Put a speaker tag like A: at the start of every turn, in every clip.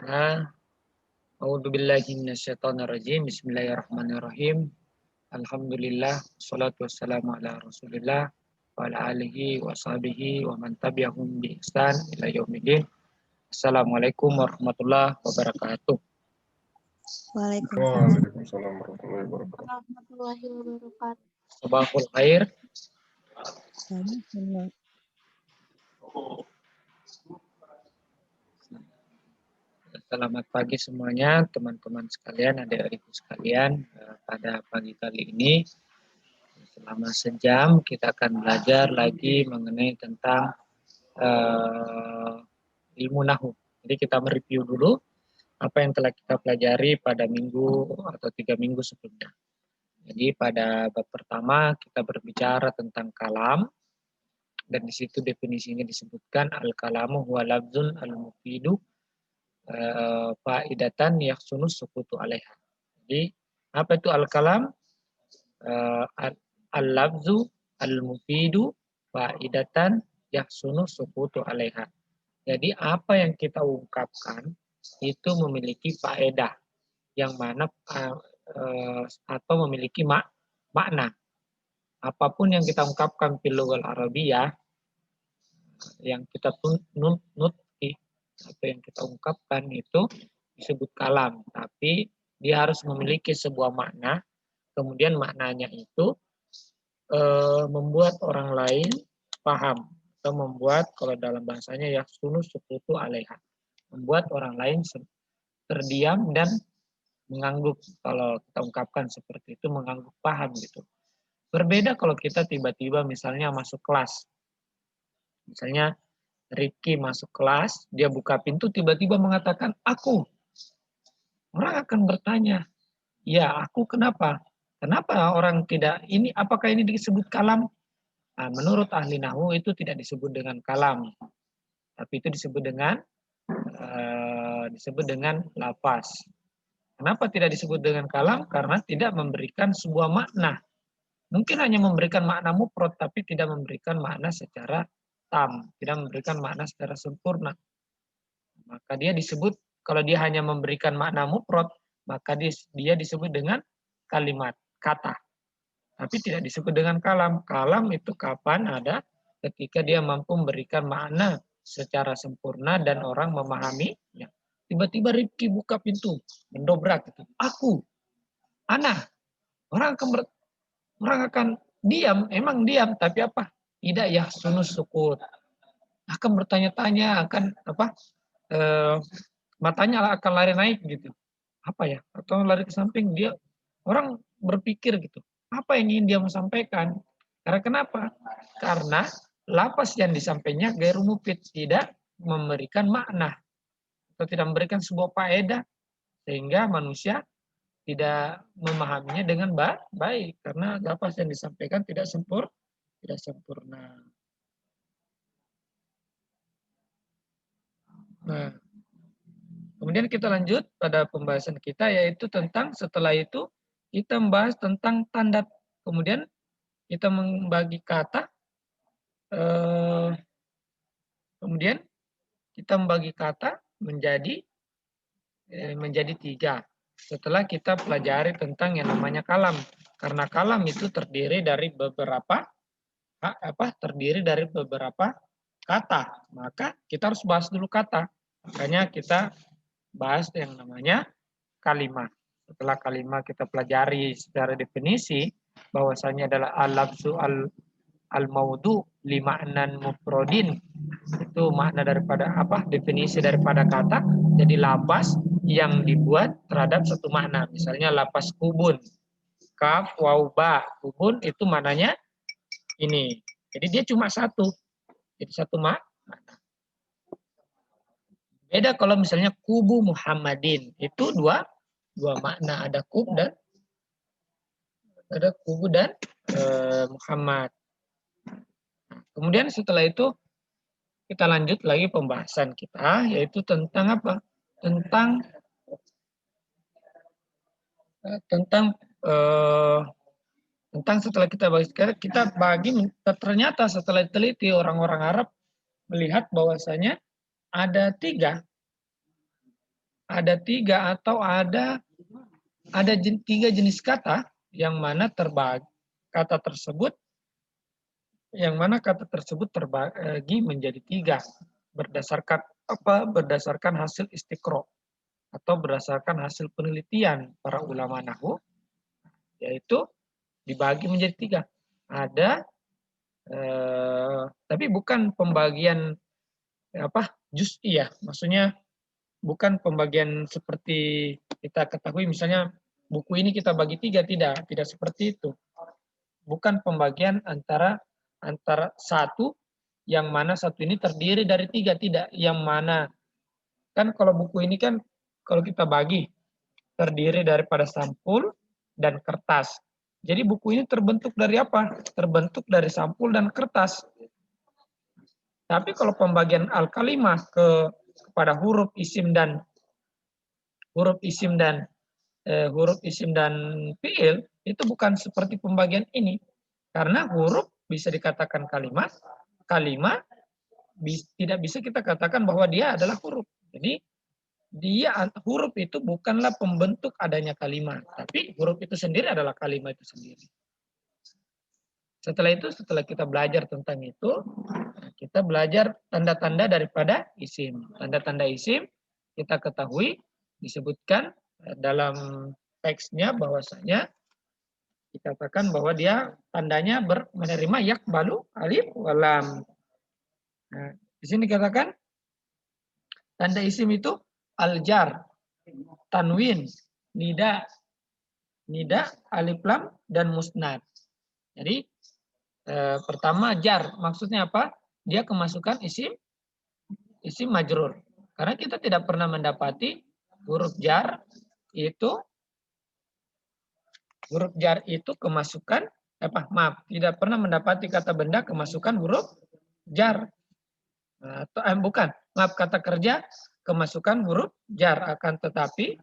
A: Nah, a'udzubillahi minasyaitonirrajim. Bismillahirrahmanirrahim. Alhamdulillah, wassalatu wassalamu ala Rasulillah wa ala alihi wa sahbihi wa man tabi'ahum bi ihsan ila yaumiddin. Assalamualaikum warahmatullahi wabarakatuh.
B: Waalaikumsalam
C: Waalaikumsalam warahmatullahi wabarakatuh.
B: warahmatullahi wabarakatuh.
A: Sabahul khair.
B: Alhamdulillah.
A: Selamat pagi semuanya, teman-teman sekalian, adik-adikku sekalian. Pada pagi kali ini, selama sejam kita akan belajar lagi mengenai tentang ilmu nahu. Jadi kita mereview dulu apa yang telah kita pelajari pada minggu atau 3 minggu sebelumnya. Jadi pada bab pertama kita berbicara tentang kalam, dan di situ definisinya disebutkan al-kalamu huwa lafzun al-mufidu faidatan yaksunu sukutu alaiha. Jadi apa itu al-kalam? Al-lafzu al-mufidu faidatan yaksunu sukutu alaiha. Jadi apa yang kita ungkapkan itu memiliki faedah yang mana atau memiliki makna. Apapun yang kita ungkapkan fil lughal arabiyah, yang kita nutki atau yang kita ungkapkan itu disebut kalam, tapi dia harus memiliki sebuah makna, kemudian maknanya itu membuat orang lain paham, atau membuat, kalau dalam bahasanya ya sunu sukutu alaiha, membuat orang lain terdiam dan mengangguk. Kalau kita ungkapkan seperti itu, mengangguk paham gitu. Berbeda kalau kita tiba-tiba misalnya masuk kelas. Misalnya Ricky masuk kelas, dia buka pintu, tiba-tiba mengatakan, aku. Orang akan bertanya, ya aku kenapa? Kenapa orang tidak, ini apakah ini disebut kalam? Nah, menurut ahli nahwu itu tidak disebut dengan kalam. Tapi itu disebut dengan lafaz. Kenapa tidak disebut dengan kalam? Karena tidak memberikan sebuah makna. Mungkin hanya memberikan makna mufrad, tapi tidak memberikan makna secara tam, tidak memberikan makna secara sempurna. Maka dia disebut, kalau dia hanya memberikan makna mufrad, maka dia disebut dengan kalimat, kata. Tapi tidak disebut dengan kalam. Kalam itu kapan ada? Ketika dia mampu memberikan makna secara sempurna dan orang memahaminya. Tiba-tiba Rifki buka pintu, mendobrak. Aku, Ana. Orang akan diam, emang diam, tapi apa? Tidak ya, sunus sukut. Akan bertanya-tanya, akan apa? Matanya akan lari naik gitu. Apa ya? Atau lari ke samping, dia orang berpikir gitu. Apa yang ingin dia mau sampaikan? Karena kenapa? Karena lapas yang disampaikannya gairu mufid, tidak memberikan makna atau tidak memberikan sebuah faedah, sehingga manusia tidak memahaminya dengan baik karena lafaz yang disampaikan tidak sempurna. Nah, kemudian kita lanjut pada pembahasan kita, yaitu tentang setelah itu kita membahas tentang tanda. Kemudian kita membagi kata. Kemudian kita membagi kata menjadi 3. Setelah kita pelajari tentang yang namanya kalam, karena kalam itu terdiri dari beberapa kata, maka kita harus bahas dulu kata. Makanya kita bahas yang namanya kalimat. Setelah kalimat kita pelajari secara definisi, bahwasanya adalah al-lafzu al-maudu lima'nan mufrodin. Itu makna daripada definisi daripada kata. Jadi lapas yang dibuat terhadap satu makna. Misalnya lapas kubun, kaf, waw, ba. Kubun itu maknanya ini. Jadi dia cuma satu. Jadi satu makna. Beda kalau misalnya kubu Muhammadin. Itu dua makna. Ada kubu dan Muhammad. Kemudian setelah itu kita lanjut lagi pembahasan kita, yaitu tentang apa? Tentang setelah kita ternyata setelah teliti orang-orang Arab melihat bahwasanya ada 3 ada tiga atau ada tiga jenis kata yang mana kata tersebut terbagi menjadi tiga berdasarkan apa? Berdasarkan hasil istiqro atau berdasarkan hasil penelitian para ulama nahwu, yaitu dibagi menjadi tiga. Ada tapi bukan pembagian juz'i ya, maksudnya bukan pembagian seperti kita ketahui misalnya buku ini kita bagi tiga, tidak seperti itu. Bukan pembagian antara satu yang mana satu ini terdiri dari tiga, tidak. Yang mana kan kalau buku ini kan kalau kita bagi terdiri daripada sampul dan kertas. Jadi buku ini terbentuk dari apa? Terbentuk dari sampul dan kertas. Tapi kalau pembagian al-kalimah kepada huruf isim dan fiil itu bukan seperti pembagian ini. Karena huruf bisa dikatakan kalimat tidak bisa kita katakan bahwa dia adalah huruf. Jadi huruf itu bukanlah pembentuk adanya kalimat, tapi huruf itu sendiri adalah kalimat itu sendiri. Setelah kita belajar tentang itu, kita belajar tanda-tanda daripada isim. Tanda-tanda isim kita ketahui disebutkan dalam teksnya bahwasanya dikatakan bahwa dia tandanya menerima yakbalu alif walam. Nah, di sini dikatakan tanda isim itu al-jar, tanwin, nida, alif lam, dan musnad. Jadi pertama jar, maksudnya apa? Dia kemasukan isim majrur. Karena kita tidak pernah mendapati huruf jar itu kemasukan tidak pernah mendapati kata benda kemasukan huruf jar. Kata kerja kemasukan huruf jar, akan tetapi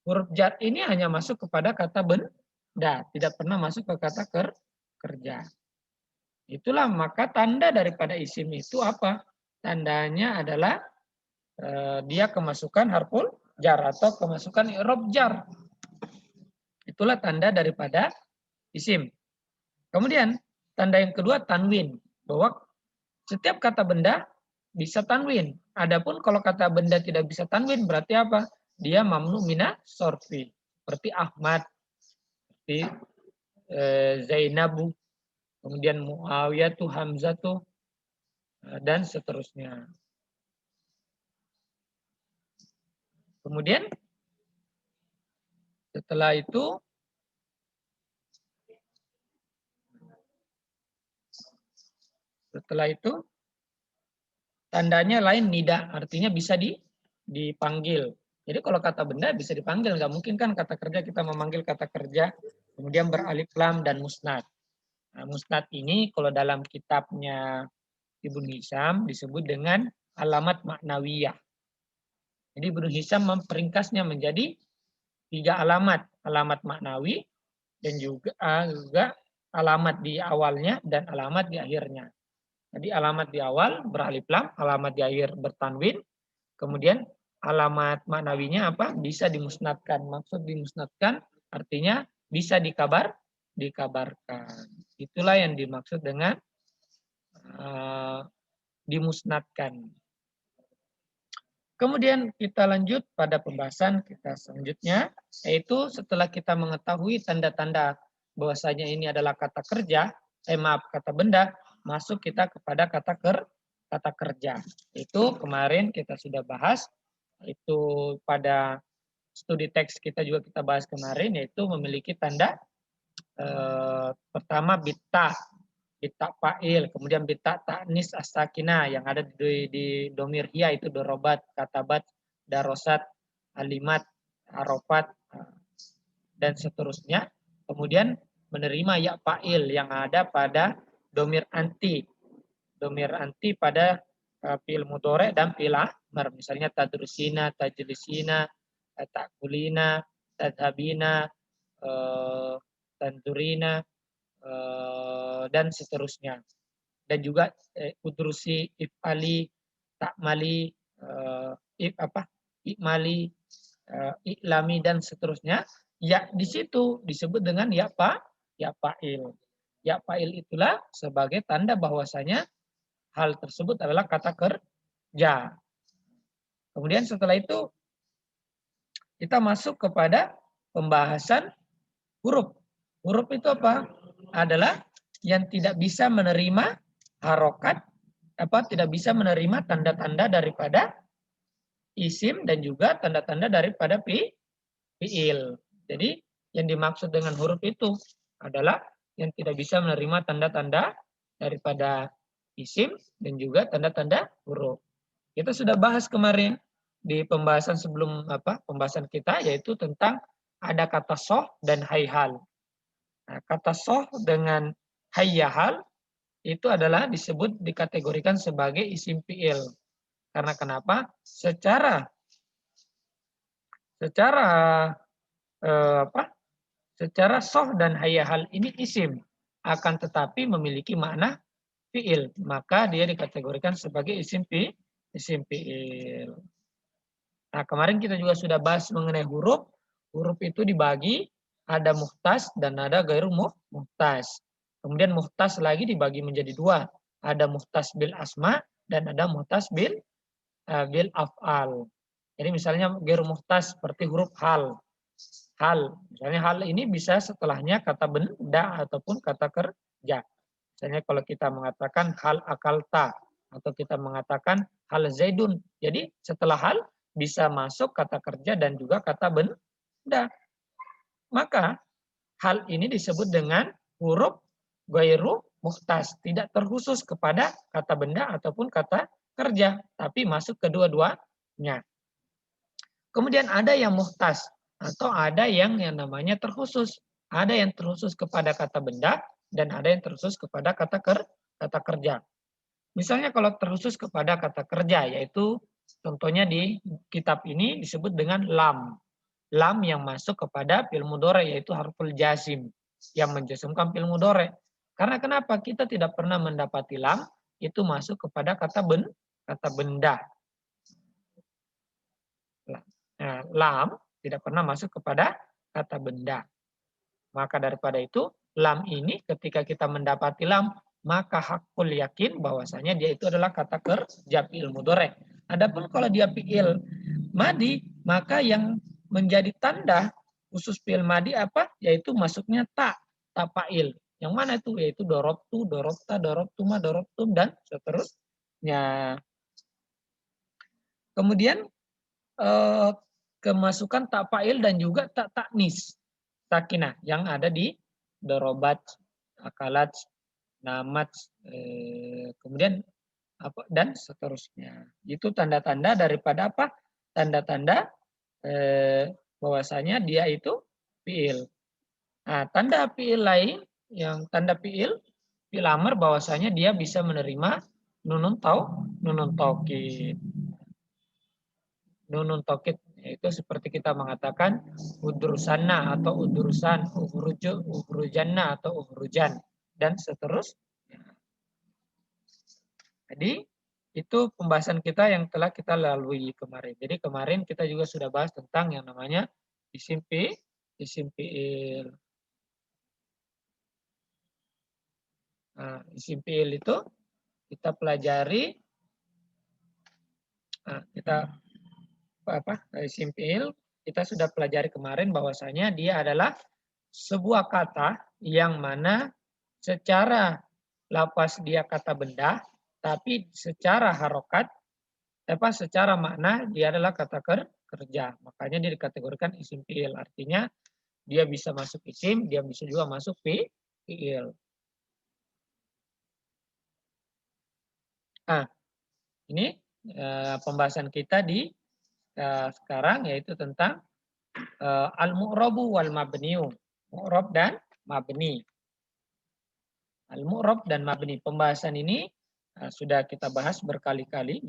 A: huruf jar ini hanya masuk kepada kata benda, tidak pernah masuk ke kata kerja. Itulah maka tanda daripada isim itu apa? Tandanya adalah dia kemasukan harful jar atau kemasukan i'rab jar. Itulah tanda daripada isim. Kemudian tanda yang kedua tanwin, bahwa setiap kata benda bisa tanwin. Adapun kalau kata benda tidak bisa tanwin berarti apa? Dia mamnu mina sorfi. Seperti Ahmad, seperti Zainabu, kemudian Muawiyah tuh, Hamzah tuh, dan seterusnya. Kemudian setelah itu tandanya lain nida, artinya bisa dipanggil. Jadi kalau kata benda bisa dipanggil, nggak mungkin kan kata kerja kita memanggil kata kerja kemudian beralif lam dan musnad. Nah, musnad ini kalau dalam kitabnya Ibnu Hisham disebut dengan alamat maknawiyah. Jadi Ibnu Hisham memperingkasnya menjadi 3 alamat, alamat maknawi dan juga alamat di awalnya dan alamat di akhirnya. Jadi alamat di awal beralif lam, alamat di akhir bertanwin, kemudian alamat maknawinya apa? Bisa dimusnadkan. Maksud dimusnadkan artinya bisa dikabarkan. Itulah yang dimaksud dengan dimusnadkan. Kemudian kita lanjut pada pembahasan kita selanjutnya, yaitu setelah kita mengetahui tanda-tanda bahwasanya ini adalah kata kerja, kata benda, masuk kita kepada kata kerja. Itu kemarin kita sudah bahas, itu pada studi teks kita juga kita bahas kemarin, yaitu memiliki tanda pertama bita fa'il, kemudian bita ta'nis as-sakinah yang ada di domir hiya itu dorobat, katabat, darosat, alimat, arofat, dan seterusnya. Kemudian menerima ya fa'il yang ada pada domir anti. Domir anti pada fi'il mudhari dan fi'il amr. Misalnya tadrusina, tajlisina, ta'kulina, tadhabina, tanzurina, dan seterusnya. Dan juga udrusi, if'ali, takmali, ikmali, iklami dan seterusnya, ya di situ disebut dengan ya fa'il. Ya fa'il itulah sebagai tanda bahwasanya hal tersebut adalah kata kerja. Kemudian setelah itu kita masuk kepada pembahasan huruf. Huruf itu apa? Adalah yang tidak bisa menerima harokat, tidak bisa menerima tanda-tanda daripada isim dan juga tanda-tanda daripada fiil. Jadi yang dimaksud dengan huruf itu adalah yang tidak bisa menerima tanda-tanda daripada isim dan juga tanda-tanda huruf. Kita sudah bahas kemarin di pembahasan sebelum pembahasan kita, yaitu tentang ada kata soh dan hayhal. Nah, kata soh dengan hayyahal itu adalah disebut dikategorikan sebagai isim fiil. Karena kenapa? Secara eh, apa? Secara soh dan hayyahal ini isim, akan tetapi memiliki makna fiil, maka dia dikategorikan sebagai isim fiil. Nah, kemarin kita juga sudah bahas mengenai huruf. Huruf itu dibagi, ada muhtas dan ada gairu muhtas. Kemudian muhtas lagi dibagi menjadi dua. Ada muhtas bil asma dan ada muhtas bil af'al. Jadi misalnya gairu muhtas seperti huruf hal. Hal, misalnya hal ini bisa setelahnya kata benda ataupun kata kerja. Misalnya kalau kita mengatakan hal akalta atau kita mengatakan hal zaidun. Jadi setelah hal bisa masuk kata kerja dan juga kata benda. Maka hal ini disebut dengan huruf ghairu muhtas, tidak terkhusus kepada kata benda ataupun kata kerja, tapi masuk kedua-duanya. Kemudian ada yang muhtas atau ada yang namanya terkhusus. Ada yang terkhusus kepada kata benda dan ada yang terkhusus kepada kata kerja. Misalnya kalau terkhusus kepada kata kerja, yaitu contohnya di kitab ini disebut dengan lam. Lam yang masuk kepada fi'il mudhari, yaitu harful jazim yang menjazmkan fi'il mudhari. Karena kenapa? Kita tidak pernah mendapati lam itu masuk kepada kata benda. Nah, lam tidak pernah masuk kepada kata benda. Maka daripada itu, lam ini ketika kita mendapati lam, maka hakul yakin bahwasanya dia itu adalah kata kerja fi'il mudhari. Adapun kalau dia fi'il madi, maka yang menjadi tanda khusus fi'il madi apa? Yaitu masuknya ta fa'il. Yang mana itu? Yaitu dorobtu, dorobta, dorobtuma, dorobtum, dan seterusnya. Kemudian kemasukan tak fa'il dan juga tak taknis sakinah yang ada di dorobat, akalat, namat, kemudian apa dan seterusnya. Itu tanda-tanda daripada apa? Tanda-tanda bahwasanya dia itu fiil. Nah, tanda fiil lain yang tanda fiil amr bahwasanya dia bisa menerima nunun taukid. Nunun taukid itu seperti kita mengatakan udrusanna atau udrusan, uhrujanna atau uhrujan dan seterusnya. Jadi itu pembahasan kita yang telah kita lalui kemarin. Jadi kemarin kita juga sudah bahas tentang yang namanya isim fiil. Nah, isim fiil itu kita pelajari, isim fiil kita sudah pelajari kemarin bahwasanya dia adalah sebuah kata yang mana secara lafaz dia kata benda, tapi secara harokat, secara makna dia adalah kata kerja. Makanya dia dikategorikan isim fiil. Artinya dia bisa masuk isim, dia bisa juga masuk fiil. Nah, ini pembahasan kita di sekarang yaitu tentang al-mu'rabu wal mabniu. Mu'rab dan mabni. Al-mu'rab dan mabni. Pembahasan ini sudah kita bahas berkali-kali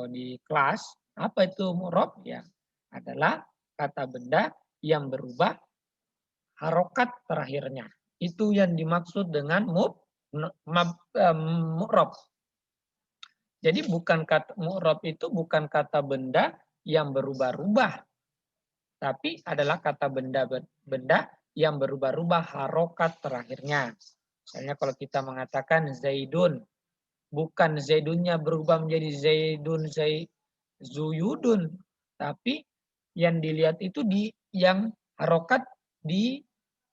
A: di kelas. Apa itu mu'rab? Ya, adalah kata benda yang berubah harokat terakhirnya. Itu yang dimaksud dengan mu'rab. Jadi bukan kata mu'rab itu bukan kata benda yang berubah-ubah, tapi adalah kata benda yang berubah-ubah harokat terakhirnya. Misalnya kalau kita mengatakan Zaidun, bukan Zaidunnya berubah menjadi Zuyudun, tapi yang dilihat itu di yang harokat di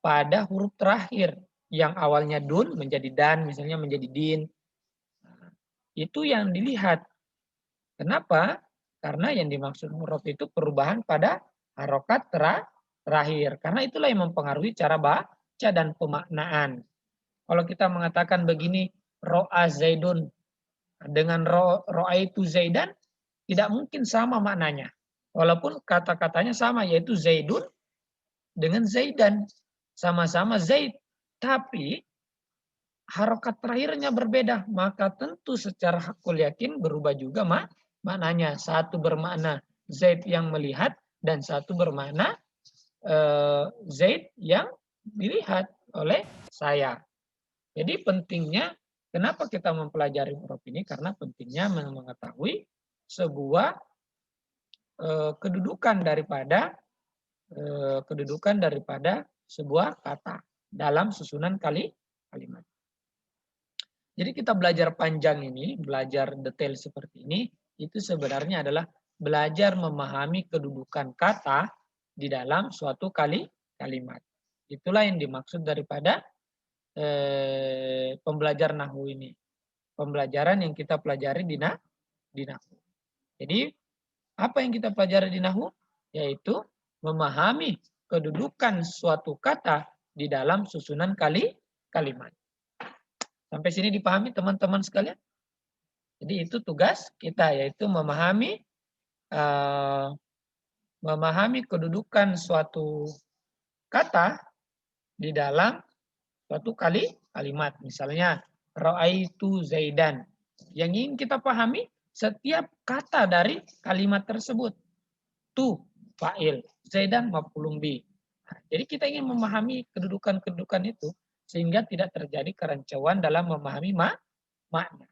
A: pada huruf terakhir, yang awalnya dun menjadi dan, misalnya menjadi din. Nah, itu yang dilihat. Kenapa? Karena yang dimaksud huruf itu perubahan pada harokat terakhir. Karena itulah yang mempengaruhi cara baca dan pemaknaan. Kalau kita mengatakan begini, ro'a Zaidun dengan ro'a itu Zaidan, tidak mungkin sama maknanya. Walaupun kata-katanya sama, yaitu Zaidun dengan Zaidan. Sama-sama Zaid. Tapi harokat terakhirnya berbeda. Maka tentu secara hakul yakin berubah juga maknanya. Satu bermakna Zaid yang melihat dan satu bermakna Zaid yang dilihat oleh saya. Jadi pentingnya kenapa kita mempelajari huruf ini? Karena pentingnya mengetahui sebuah kedudukan daripada sebuah kata dalam susunan kalimat. Jadi kita belajar panjang ini, belajar detail seperti ini, itu sebenarnya adalah belajar memahami kedudukan kata di dalam suatu kalimat. Itulah yang dimaksud daripada pembelajar Nahwu ini. Pembelajaran yang kita pelajari di Nahwu. Jadi apa yang kita pelajari di Nahwu? Yaitu memahami kedudukan suatu kata di dalam susunan kalimat. Sampai sini dipahami teman-teman sekalian? Jadi itu tugas kita, yaitu memahami kedudukan suatu kata di dalam suatu kalimat. Misalnya, ra'aitu Zaidan. Yang ingin kita pahami, setiap kata dari kalimat tersebut. Tu, fa'il. Zaidan, maf'ulun bih. Jadi kita ingin memahami kedudukan-kedudukan itu, sehingga tidak terjadi kerancuan dalam memahami makna.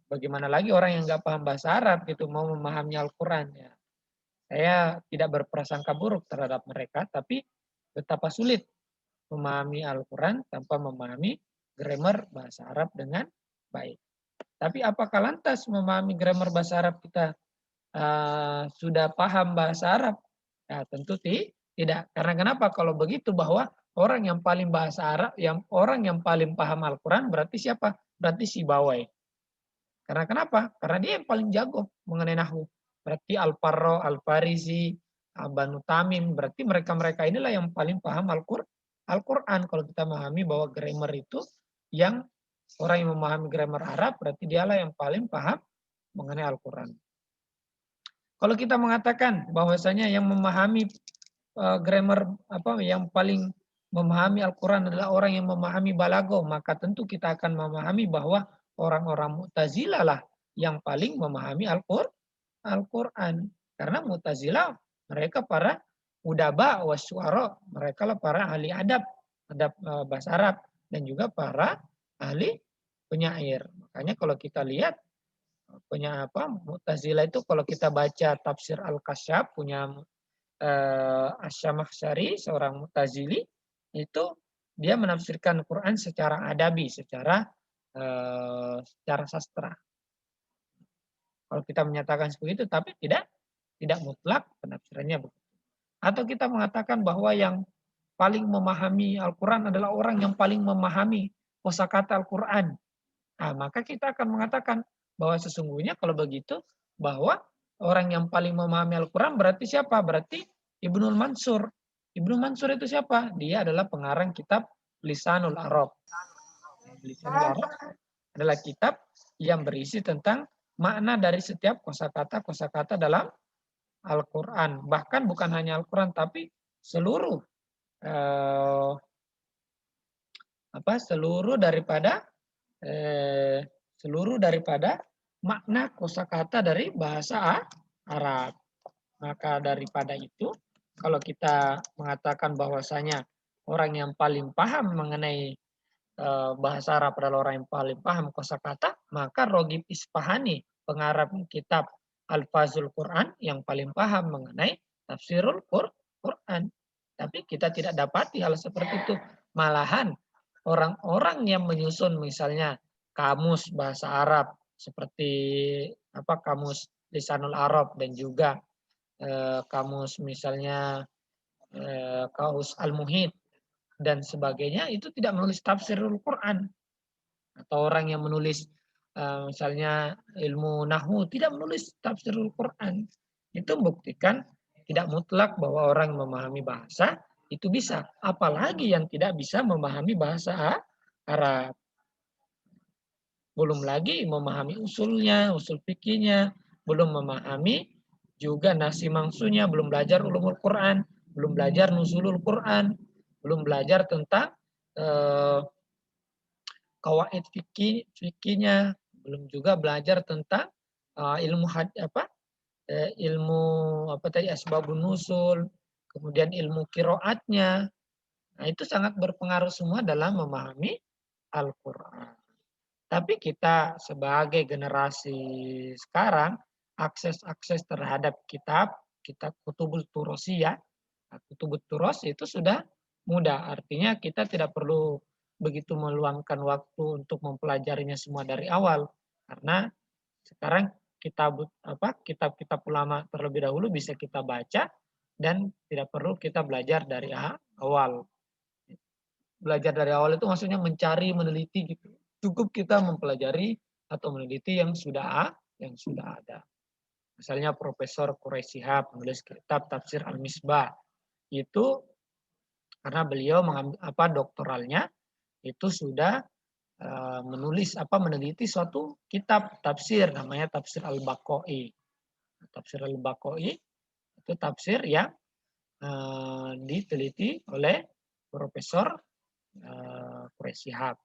A: Bagaimana lagi orang yang nggak paham bahasa Arab gitu mau memahami Al-Quran ya. Saya tidak berprasangka buruk terhadap mereka, tapi betapa sulit memahami Al-Quran tanpa memahami grammar bahasa Arab dengan baik. Tapi apakah lantas memahami grammar bahasa Arab kita sudah paham bahasa Arab? Ya, tentu tidak. Karena kenapa? Kalau begitu bahwa orang yang paling bahasa Arab, orang yang paling paham Al-Quran berarti siapa? Berarti si Bawai. Karena kenapa? Karena dia yang paling jago mengenai Nahwu. Berarti Al-Farra, Al-Farisi, Banu Tamim, berarti mereka-mereka inilah yang paling paham Al-Quran. Kalau kita memahami bahwa grammar itu yang orang yang memahami grammar Arab, berarti dialah yang paling paham mengenai Al-Quran. Kalau kita mengatakan bahwasanya yang memahami grammar yang paling memahami Al-Quran adalah orang yang memahami balago, maka tentu kita akan memahami bahwa orang-orang Mu'tazilah lah yang paling memahami Al-Quran. Karena Mu'tazilah mereka para udaba wasyuara, mereka lah para ahli adab bahasa Arab dan juga para ahli penyair. Makanya kalau kita lihat Mu'tazilah itu kalau kita baca tafsir Al-Kasyaf punya Asy-Syamakhsyari, seorang Mu'tazili, itu dia menafsirkan Quran secara adabi, secara sastra. Kalau kita menyatakan seperti itu, tapi tidak mutlak penafsirannya begitu. Atau kita mengatakan bahwa yang paling memahami Al-Quran adalah orang yang paling memahami kosakata Al-Quran. Nah, maka kita akan mengatakan bahwa sesungguhnya kalau begitu, bahwa orang yang paling memahami Al-Quran berarti siapa? Berarti Ibnul Mansur. Ibnu Mansur itu siapa? Dia adalah pengarang kitab Lisanul Arab. Lisanul Arab adalah kitab yang berisi tentang makna dari setiap kosakata dalam Al-Quran. Bahkan bukan hanya Al-Quran, tapi seluruh seluruh daripada makna kosakata dari bahasa Arab. Maka daripada itu, kalau kita mengatakan bahwasanya orang yang paling paham mengenai bahasa Arab adalah orang yang paling paham kosakata, maka Rogib Isfahani, pengarang kitab Al-Fazul Quran, yang paling paham mengenai tafsirul Quran. Tapi kita tidak dapati hal seperti itu. Malahan orang-orang yang menyusun misalnya kamus bahasa Arab seperti kamus Lisanul Arab dan juga kamus misalnya kamus Al-Muhit dan sebagainya, itu tidak menulis tafsirul Quran. Atau orang yang menulis misalnya ilmu nahwu tidak menulis tafsirul Quran. Itu membuktikan tidak mutlak bahwa orang memahami bahasa itu bisa, apalagi yang tidak bisa memahami bahasa Arab. Belum lagi memahami usulnya, usul fikihnya, belum memahami juga nasi mangsunya, belum belajar ulumul Quran, belum belajar nuzulul Quran, belum belajar tentang kawaid fikihnya, belum juga belajar tentang ilmu ilmu asbabun nusul, kemudian ilmu kiroatnya. Nah, itu sangat berpengaruh semua dalam memahami Al-Quran. Tapi kita sebagai generasi sekarang, akses terhadap kitab Kutubul Turosiyah, Kutubul Turos itu sudah mudah. Artinya kita tidak perlu begitu meluangkan waktu untuk mempelajarinya semua dari awal. Karena sekarang kitab-kitab ulama terlebih dahulu bisa kita baca dan tidak perlu kita belajar dari awal. Belajar dari awal itu maksudnya mencari, meneliti gitu. Cukup kita mempelajari atau meneliti yang sudah ada. Misalnya Profesor Quraish Shihab menulis kitab Tafsir Al-Misbah. Itu karena beliau doktoralnya itu sudah meneliti suatu kitab tafsir namanya Tafsir Al-Baqai. Tafsir Al-Baqai itu tafsir yang diteliti oleh Profesor Quraish Shihab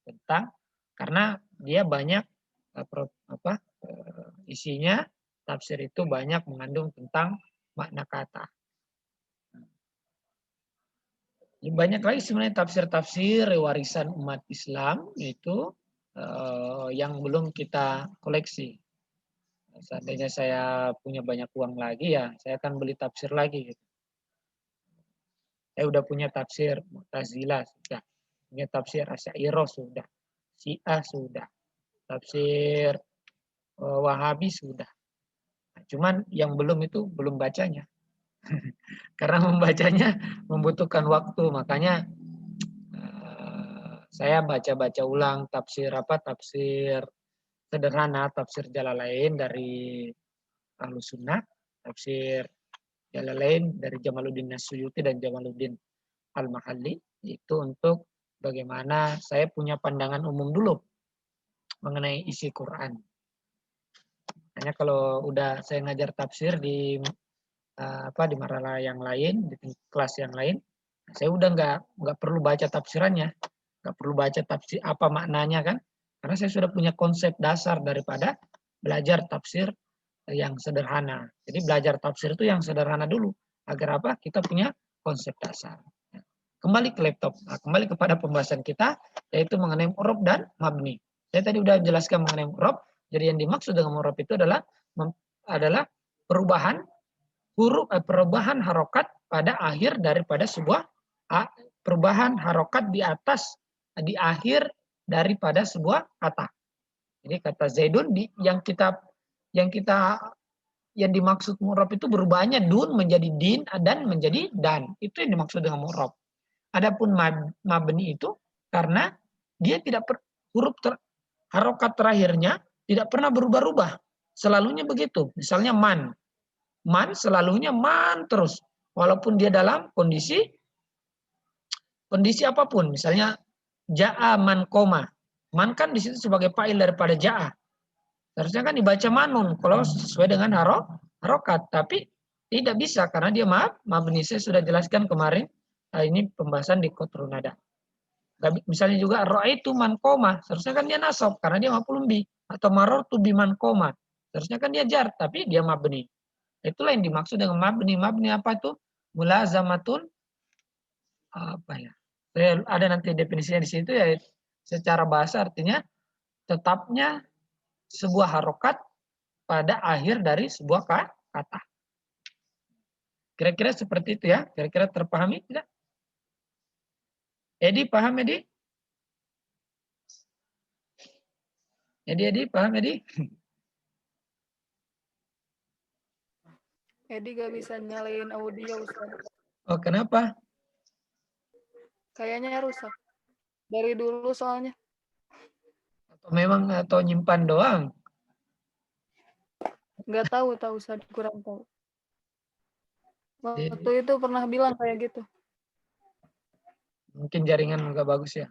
A: tentang, karena dia banyak isinya tafsir itu banyak mengandung tentang makna kata. Banyak lagi sebenarnya tafsir-tafsir warisan umat Islam itu yang belum kita koleksi. Seandainya saya punya banyak uang lagi ya, saya akan beli tafsir lagi. Gitu. Saya udah punya tafsir Mu'tazilah sudah, punya tafsir Asy'ariyah sudah, Syiah sudah, tafsir Wahabi sudah. Nah, cuman yang belum itu belum bacanya. Karena membacanya membutuhkan waktu, makanya saya baca-baca ulang tafsir sederhana, tafsir Jalalain dari Ahlus Sunnah, tafsir Jalalain dari Jamaluddin As-Suyuti dan Jamaluddin Al-Mahalli, itu untuk bagaimana saya punya pandangan umum dulu mengenai isi Quran. Hanya kalau udah saya ngajar tafsir di marala yang lain, di kelas yang lain, saya udah nggak perlu baca tafsirannya, nggak perlu baca tafsir apa maknanya kan, karena saya sudah punya konsep dasar daripada belajar tafsir yang sederhana. Jadi belajar tafsir itu yang sederhana dulu, agar apa? Kita punya konsep dasar. Kembali ke laptop, kembali kepada pembahasan kita, yaitu mengenai mu'rab dan mabni. Saya tadi udah jelaskan mengenai mu'rab. Jadi yang dimaksud dengan mu'rab itu adalah perubahan perubahan harokat pada akhir daripada sebuah perubahan harokat di akhir daripada sebuah kata. Jadi kata Zaidun yang dimaksud mu'rab itu berubahnya dun menjadi din dan menjadi dan. Itu yang dimaksud dengan mu'rab. Adapun mabni itu karena dia tidak harokat terakhirnya tidak pernah berubah-ubah. Selalunya begitu. Misalnya man selalunya man terus, walaupun dia dalam kondisi apapun. Misalnya ja'a man koma, man kan di situ sebagai fa'il daripada ja'a. Seharusnya kan dibaca manun kalau sesuai dengan harokat, tapi tidak bisa karena dia mabni. Saya sudah jelaskan kemarin. Ini pembahasan di Qatrun Nada. Misalnya juga ra'aitu man koma, seharusnya kan dia nasab karena dia maf'ul bih, atau marartu biman koma, seharusnya kan dia jar tapi dia mabni. Itulah yang dimaksud dengan mabni. Mabni apa itu? Mulazamatun Saya ada nanti definisinya di situ ya. Secara bahasa artinya tetapnya sebuah harokat pada akhir dari sebuah kata. Kira-kira seperti itu ya. Kira-kira terpahami tidak? Edi, paham Edi? Edi, paham Edi?
C: Edi gak bisa nyalain audio, Ustaz.
A: Oh, kenapa?
C: Kayaknya rusak. Dari dulu soalnya.
A: Atau nyimpan doang?
C: Nggak tahu Ustaz, kurang tahu.
A: Jadi,
C: Waktu itu pernah bilang kayak gitu.
A: mungkin jaringan nggak bagus ya.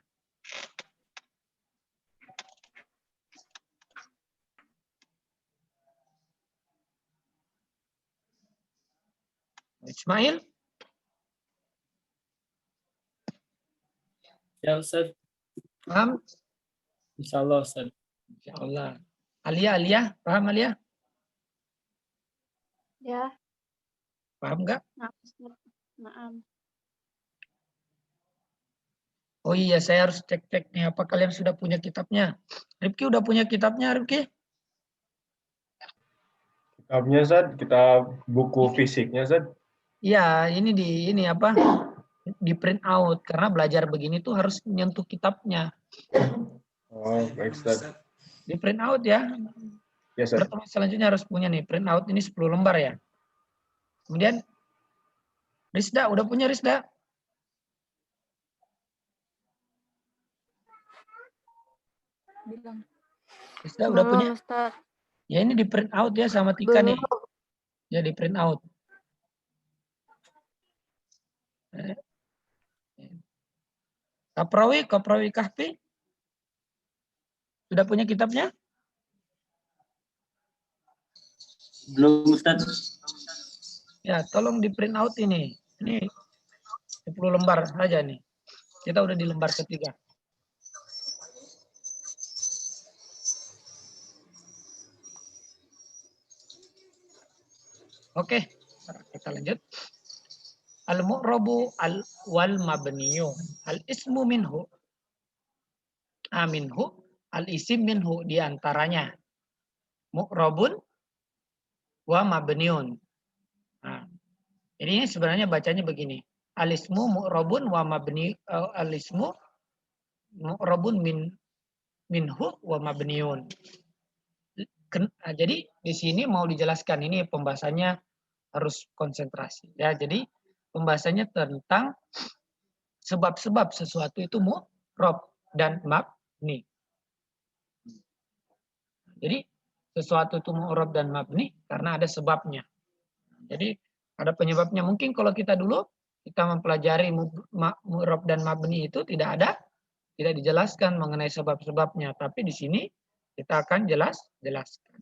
A: Ismail?
D: Ya Ustaz,
A: Paham?
D: insya Allah Ustaz.
A: Insya Allah. Alia, paham Alia?
B: Ya,
A: Paham nggak?
B: maaf.
A: Oh iya, saya harus cek-cek nih. Apa kalian sudah punya kitabnya? Rifki udah punya kitabnya, Rifki?
E: Kitabnya, Zat, kitab buku fisiknya, Zat.
A: Iya, ini di print out. Karena belajar begini tuh harus nyentuh kitabnya.
E: Oh, baik, Zat.
A: Di print out ya.
E: Ya, Zat.
A: Pertemuan selanjutnya harus punya nih, print out ini 10 lembar ya. Kemudian, Rizda, udah punya Rizda?
C: Bilang.
A: Rizda udah punya?
C: Belum, Ustaz.
A: Ya ini di print out ya sama Tika nih.
C: Belum.
A: Ya di print out. Kaprawi Kahfi? Sudah punya kitabnya?
D: Belum Ustaz.
A: Ya, tolong di print out ini. Ini 10 lembar saja nih. Kita udah di lembar ketiga. Oke, kita lanjut. Al-mu'rabu wal mabniyu. Al-ismu minhu. Minhu. Al-isim minhu diantaranya. Mu'rabun wa mabniun. Nah, ini sebenarnya bacanya begini. Al-ismu mu'rabun wa mabni. Al-ismu mu'rabun minhu wa mabniun. Jadi di sini mau dijelaskan, ini pembahasannya harus konsentrasi ya. Jadi pembahasannya tentang sebab-sebab sesuatu itu mu'rab dan mabni. Jadi sesuatu itu mu'rab dan mabni karena ada sebabnya. Jadi ada penyebabnya. Mungkin kalau kita dulu kita mempelajari mu'rab dan mabni itu tidak dijelaskan mengenai sebab-sebabnya, tapi di sini kita akan jelaskan.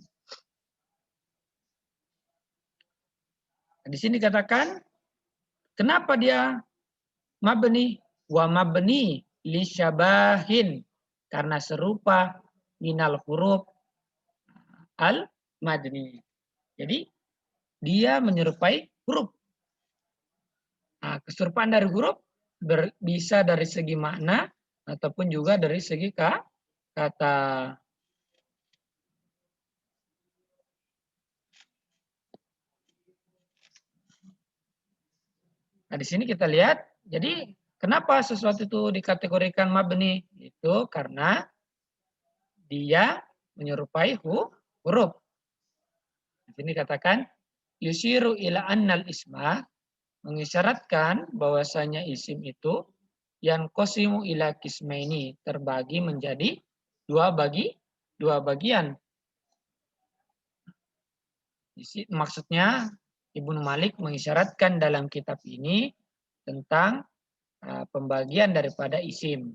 A: Di sini katakan kenapa dia mabni wa mabni li syabahin, karena serupa minal huruf al madni. Jadi dia menyerupai huruf. Nah, keserupaan dari huruf bisa dari segi makna ataupun juga dari segi kata. Nah, di sini kita lihat, jadi kenapa sesuatu itu dikategorikan mabni? Itu karena dia menyerupai huruf. Di sini katakan, yusiru ila annal isma, mengisyaratkan bahwasanya isim itu yang qasimu ila kismaini, terbagi menjadi dua bagian. Maksudnya Ibnu Malik mengisyaratkan dalam kitab ini tentang pembagian daripada isim.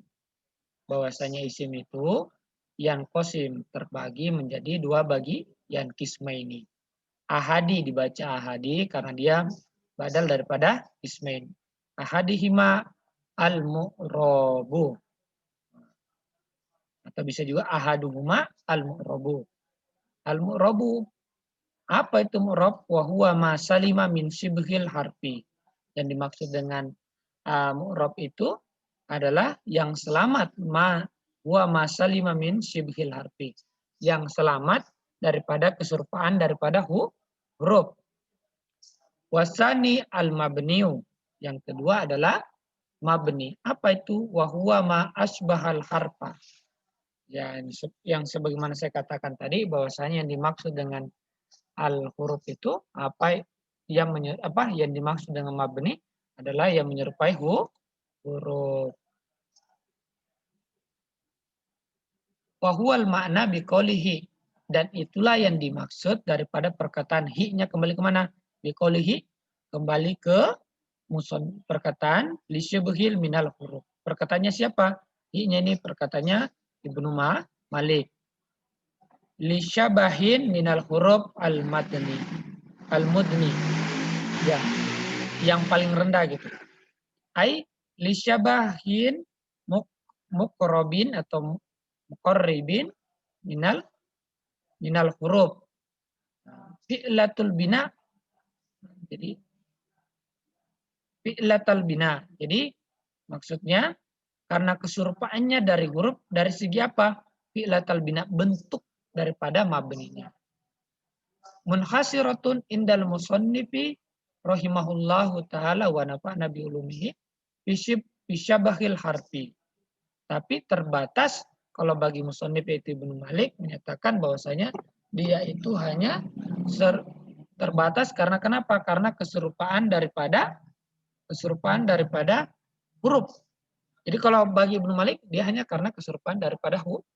A: Bahwasanya isim itu yang qasim, terbagi menjadi dua bagian kismaini. Ahadi dibaca ahadi karena dia badal daripada ismain. Ahadihima al-mu'rabu. Atau bisa juga ahaduhuma al-mu'rabu. Al-mu'rabu, apa itu mu'rab? Wa huwa ma salima min sibghil harfi. Yang dimaksud dengan mu'rab itu adalah yang selamat huwa ma salima min sibghil harfi. yang selamat daripada keserupaan daripada huruf. Wasani al-mabniu. Yang kedua adalah mabni. Apa itu? Wa huwa ma asbahal harfa. Ya, yang sebagaimana saya katakan tadi bahwasanya yang dimaksud dengan al-huruf itu apa yang dimaksud dengan mabni adalah yang menyerupai huruf. Wa huwal makna biqaulihi, dan itulah yang dimaksud daripada perkataan hi-nya kembali kemana? Biqaulihi, kembali ke perkataan lisyubhil minal huruf. Perkataannya siapa? Hi-nya ini perkataannya Ibnu Malik. Lisyabahin minal huruf al-mudni. Ya, yang paling rendah gitu. Ai lisyabahin muqrabin atau muqarribin minal huruf. Fi'latul bina. Jadi fi'latul bina. Jadi maksudnya karena keserupaannya dari huruf dari segi apa? Fi'latul bina, bentuk daripada mabninya. Munhasiratun indal musannifi rahimahullahu taala wa nafa'na bi ulumihi bisyabahil harfi. Tapi terbatas kalau bagi musannif itu Ibnu Malik menyatakan bahwasanya dia itu hanya terbatas karena kenapa? Karena keserupaan daripada huruf. Jadi kalau bagi Ibnu Malik dia hanya karena keserupaan daripada huruf.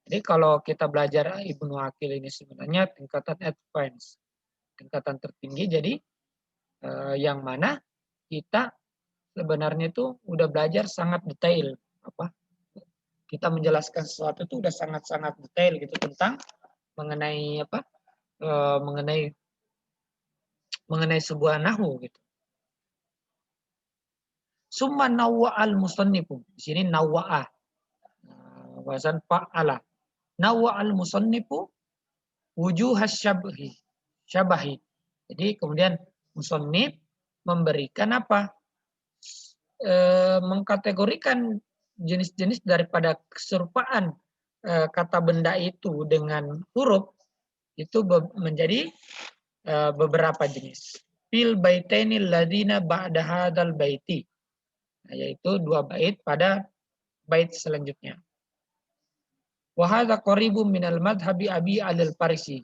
A: Jadi kalau kita belajar Ibnu Aqil ini sebenarnya tingkatan advance, tingkatan tertinggi. Jadi yang mana kita sebenarnya itu udah belajar sangat detail kita menjelaskan sesuatu itu udah sangat-sangat detail gitu tentang mengenai mengenai sebuah nahwu gitu. Summa nawwa'al musannifu. Di sini nawwa'a. Wazan fa'ala. Nawwa'al musannifu wujuhas syabahi. Jadi kemudian musannif memberikan apa? Mengkategorikan jenis-jenis daripada keserupaan kata benda itu dengan huruf itu menjadi beberapa jenis. Fil baitainil ladina ba'da hadzal baiti. Yaitu 2 bait pada bait selanjutnya. Wa hadza qaribun minal madhhabi Abi al-Farisi.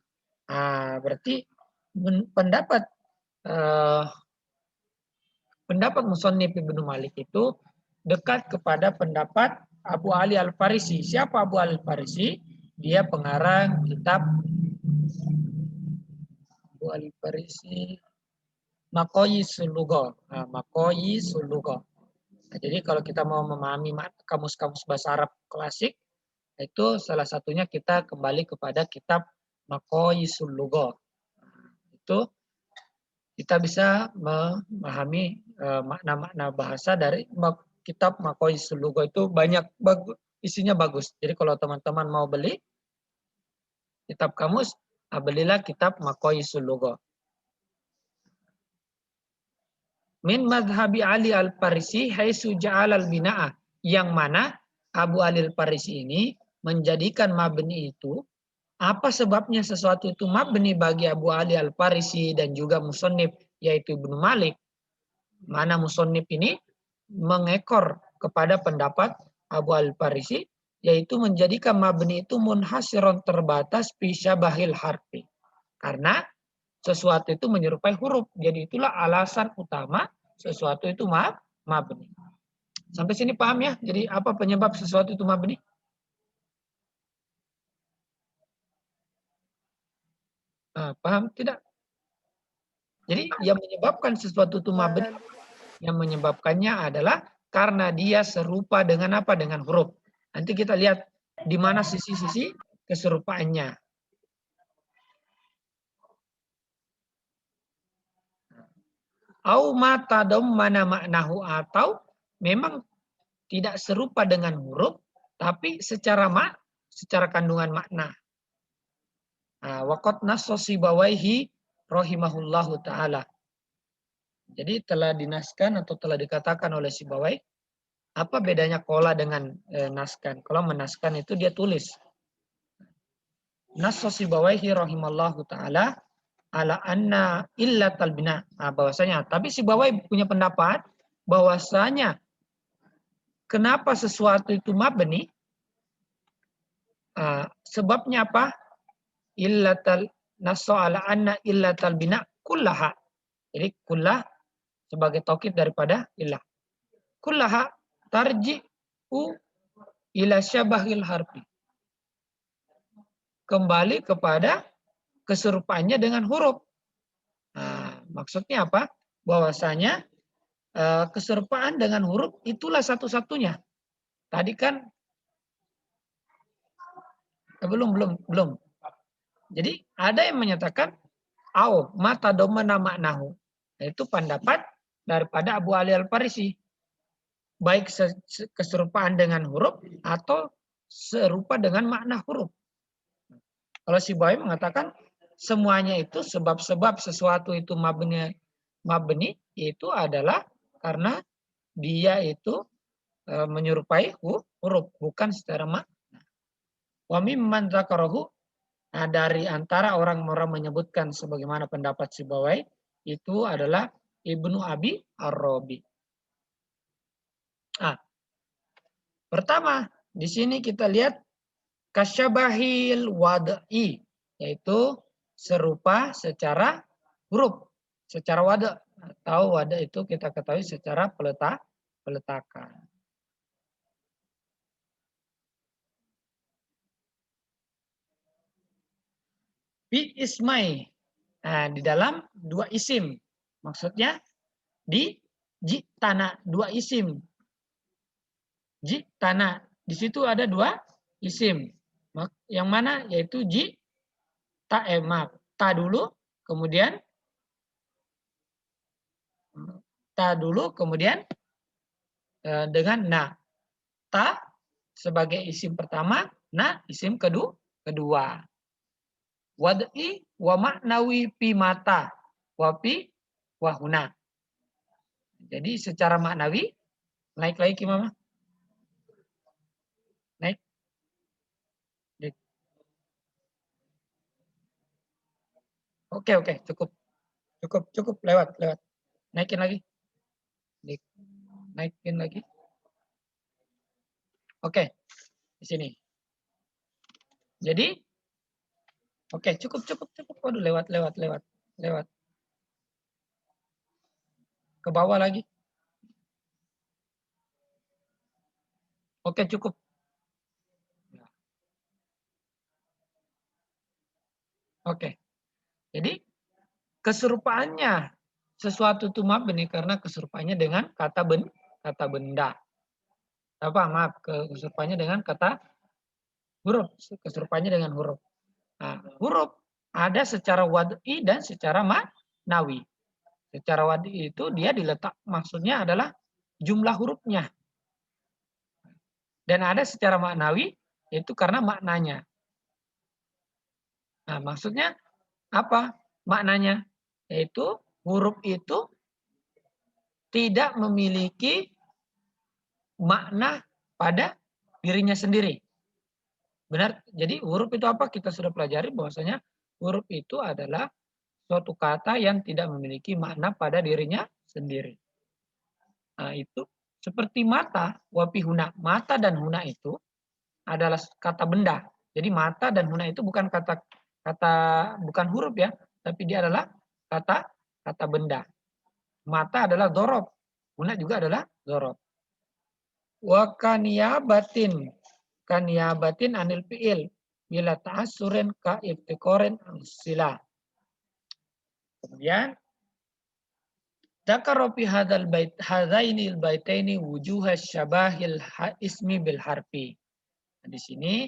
A: Berarti pendapat musannif Ibnu Malik itu dekat kepada pendapat Abu Ali al-Farisi. Siapa Abu Ali al-Farisi? Dia pengarang kitab Abu Ali al-Farisi Maqayisul Lugha. Maqayisul Lugha. Jadi kalau kita mau memahami kamus-kamus bahasa Arab klasik, itu salah satunya kita kembali kepada kitab Maqayisul Lugha. Itu kita bisa memahami makna-makna bahasa dari kitab Maqayisul Lugha itu banyak isinya bagus. Jadi kalau teman-teman mau beli kitab kamus, belilah kitab Maqayisul Lugha. Min madhabi Ali al-Farisi haitsu ja'al al-bina'a, yang mana Abu Ali al-Farisi ini menjadikan mabni itu, apa sebabnya sesuatu itu mabni bagi Abu Ali al-Farisi dan juga musannif yaitu Ibnu Malik. Mana musannif ini mengekor kepada pendapat Abu al-Farisi yaitu menjadikan mabni itu munhasiron, terbatas fi syabahil harfi. Karena sesuatu itu menyerupai huruf. Jadi itulah alasan utama sesuatu itu mabni. Sampai sini paham ya? Jadi apa penyebab sesuatu itu mabni? Paham tidak? Jadi yang menyebabkan sesuatu itu mabni, yang menyebabkannya adalah karena dia serupa dengan apa? Dengan huruf. Nanti kita lihat di mana sisi-sisi keserupaannya. Au mata mana maknahu, atau memang tidak serupa dengan huruf tapi secara kandungan makna. Waqat nassa Sibawaihi rahimahullahu taala. Jadi telah dinaskan atau telah dikatakan oleh Sibawai, apa bedanya qola dengan naskan? Kalau menaskan itu dia tulis. Nasso Sibawaihi rahimallahu ta'ala ala anna illatal bina. Nah, bahwasanya, tapi Sibawaihi punya pendapat bahwasanya kenapa sesuatu itu mabni? Sebabnya apa? Illatal nasso ala anna illatal bina kullaha. Jadi kullah sebagai taukid daripada illah. Kullaha tarji'u ila syabahil harfi. Kembali kepada keserupaannya dengan huruf. Nah, maksudnya apa? Bahwasanya keserupaan dengan huruf itulah satu-satunya. Tadi kan belum. Jadi ada yang menyatakan au mata domana maknahu. Itu pendapat daripada Abu Ali Al-Farisi. Baik keserupaan dengan huruf atau serupa dengan makna huruf. Kalau Sibawaihi mengatakan semuanya itu sebab-sebab sesuatu itu mabni itu adalah karena dia itu menyerupai huruf, bukan secara makna. Wa mimman dzakarahu, nah dari antara orang-orang menyebutkan sebagaimana pendapat Sibawaihi itu adalah Ibnu Abi Ar-Rabi. Pertama, di sini kita lihat kasyabahil wad'i, yaitu serupa secara huruf, secara wada, atau wada itu kita ketahui secara peletakan. Fi ismai, nah, di dalam dua isim, maksudnya di jitana dua isim. Jitana, di situ ada dua isim. Yang mana? Yaitu ta dulu, kemudian dengan na. Ta sebagai isim pertama, na isim kedua. Wad'i wa maknawi pi mata wa pi wahuna. Jadi secara maknawi, naik lagi ke mama. Naik. Oke, cukup, lewat. Naikin lagi. Naikin lagi. Oke, di sini. Jadi, oke, cukup. Waduh, lewat. Ke bawah lagi. Oke, cukup. Oke. Jadi, keserupaannya sesuatu itu mabni karena keserupaannya dengan kata benda. Keserupaannya dengan kata huruf. Keserupaannya dengan huruf. Nah, huruf ada secara wad'i dan secara maknawi. Secara wad'i itu dia diletak, maksudnya adalah jumlah hurufnya. Dan ada secara maknawi, yaitu karena maknanya. Nah, maksudnya apa maknanya? Yaitu huruf itu tidak memiliki makna pada dirinya sendiri. Benar? Jadi huruf itu apa? Kita sudah pelajari bahwasanya huruf itu adalah suatu kata yang tidak memiliki makna pada dirinya sendiri. Nah, itu seperti mata, wapi huna. Mata dan huna itu adalah kata benda. Jadi mata dan huna itu bukan bukan huruf ya, tapi dia adalah kata benda. Mata adalah dorob, huna juga adalah dorob. Wa kaniyabatin anil fi'il bila ta'assurin ka iftikorin sila. Kemudian dzakara fi hadzal bait hadzainil baitaini wujuha syabahil ismi bil harfi. Nah, di sini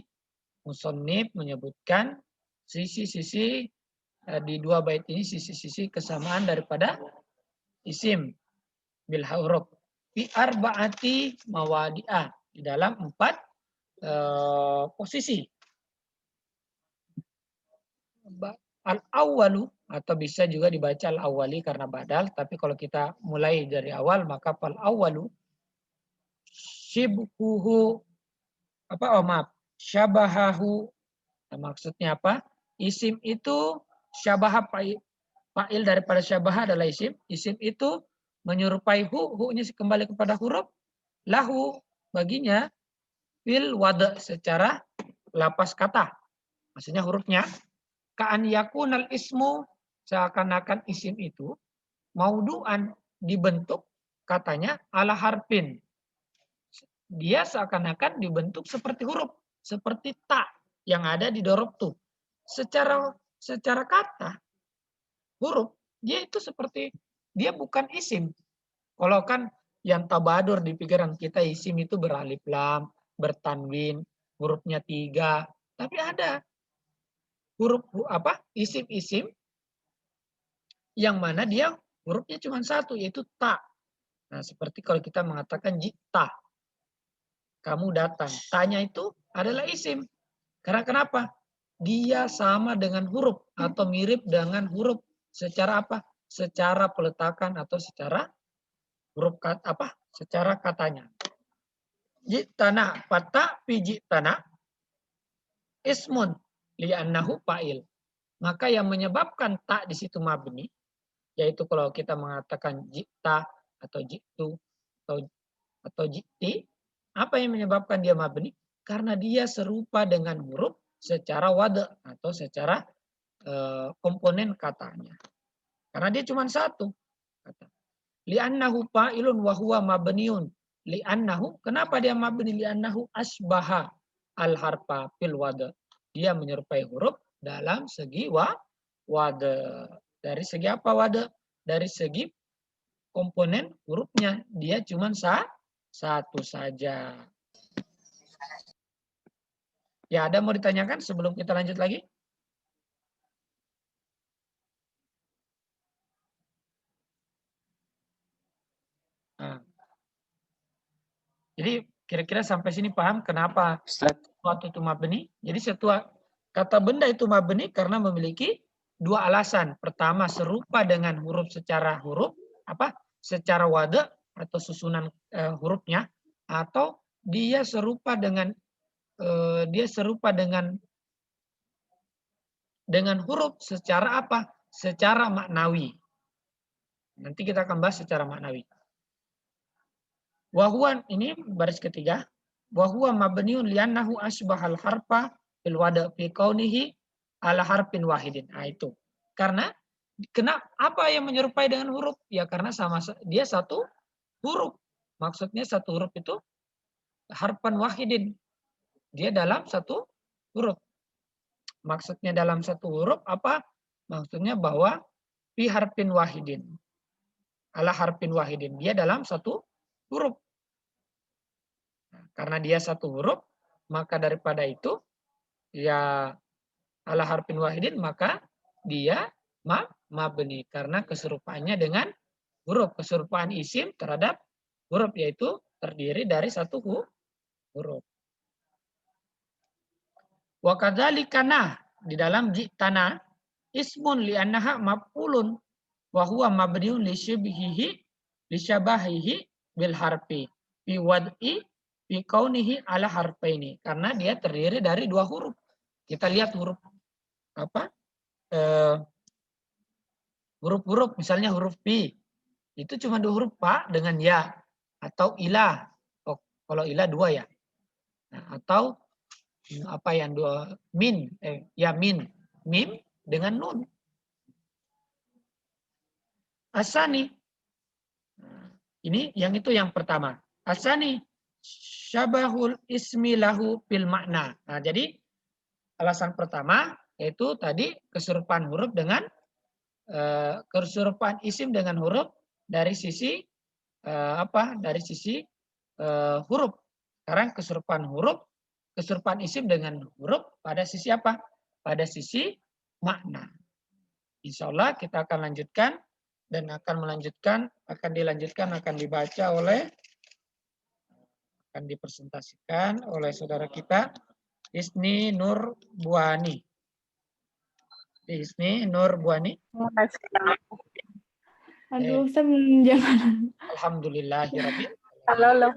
A: musannif menyebutkan sisi-sisi di dua bait ini, sisi-sisi kesamaan daripada isim bil huruf fi arba'ati mawadi'ah, di dalam 4 posisi. Al-awwalu, atau bisa juga dibaca al-awwali karena badal, tapi kalau kita mulai dari awal maka fal awwalu syibhuhu syabahahu Nah, maksudnya apa? Isim itu syabaha fa'il daripada syabaha adalah isim. Isim itu menyerupai hu-nya kembali kepada huruf. Lahu baginya fil wada secara lapas kata. Maksudnya hurufnya. Ka'an yakunal ismu seakan-akan isim itu maudu'an dibentuk katanya ala harfin. Dia seakan-akan dibentuk seperti huruf. Seperti ta yang ada di dorobtu. Secara kata, huruf, dia itu seperti, dia bukan isim. Kalau kan yang tabadur di pikiran kita isim itu beralif lam, bertanwin, hurufnya 3. Tapi ada huruf isim-isim yang mana dia hurufnya cuma 1, yaitu ta. Nah, seperti kalau kita mengatakan jita, kamu datang. Tanya itu adalah isim. Karena kenapa? Dia sama dengan huruf atau mirip dengan huruf secara apa? Secara peletakan atau secara huruf secara katanya. Jitana fata fi jitana ismun li'annahu fa'il. Maka yang menyebabkan tak di situ mabni, yaitu kalau kita mengatakan jita atau jitu atau jiti, apa yang menyebabkan dia mabni? Karena dia serupa dengan huruf secara wada atau secara komponen katanya. Karena dia cuma 1 kata. Li'annahu fa'ilun wa huwa mabniun. Li'annahu, kenapa dia mabni? Li'annahu asbaha al-harfa fil wada. Dia menyerupai huruf dalam segi wada. Dari segi apa wada? Dari segi komponen hurufnya. Dia cuma 1 saja. Ya, ada mau ditanyakan sebelum kita lanjut lagi? Nah. Jadi kira-kira sampai sini paham kenapa suatu itu mabni? Jadi kata benda itu mabni karena memiliki 2 alasan. Pertama, serupa dengan huruf secara secara wada atau susunan hurufnya, atau dia serupa dengan huruf secara apa? Secara maknawi. Nanti kita akan bahas secara maknawi. Wahuan ini baris ketiga. Wahuwa mabniun li'annahu asbahal harfa fil wada fi kaunihi ala harfin wahidin. Nah, itu. Karena apa yang menyerupai dengan huruf? Ya karena dia 1 huruf. Maksudnya 1 huruf itu harfan wahidin. Dia dalam 1 huruf. Maksudnya dalam 1 huruf apa? Maksudnya bahwa fi harfin wahidin. Ala harfin wahidin. Dia dalam 1 huruf. Karena dia 1 huruf, maka daripada itu, ya ala harfin wahidin, maka dia mabni. Karena keserupaannya dengan huruf. Keserupaan isim terhadap huruf, yaitu terdiri dari 1 huruf. Wa kadzalika di dalam jitana ismun li'annaha maf'ulun wa huwa mabniun li syabahihi bil harfi fi wad'i fi kaunihi ala harfaini. Karena dia terdiri dari 2 huruf. Kita lihat huruf huruf-huruf, misalnya huruf pi. Itu cuma 2 huruf, pa dengan ya atau ilah. Oh, kalau ilah 2 ya. Nah, atau apa yang 2 min mim dengan nun. Asani. Ini yang pertama. Asani syabahul ismi lahu bil makna. Nah, jadi alasan pertama yaitu tadi keserupaan huruf dengan keserupaan isim dengan huruf dari sisi dari sisi huruf. Sekarang keserupaan isim dengan huruf pada sisi apa? Pada sisi makna. Insya Allah kita akan lanjutkan dan akan dibaca akan dipresentasikan oleh saudara kita Isni Nur Buani. Isni Nur Buani.
B: Aduh, Ustaz, jangan.
A: Alhamdulillahirabbil.
B: Halo.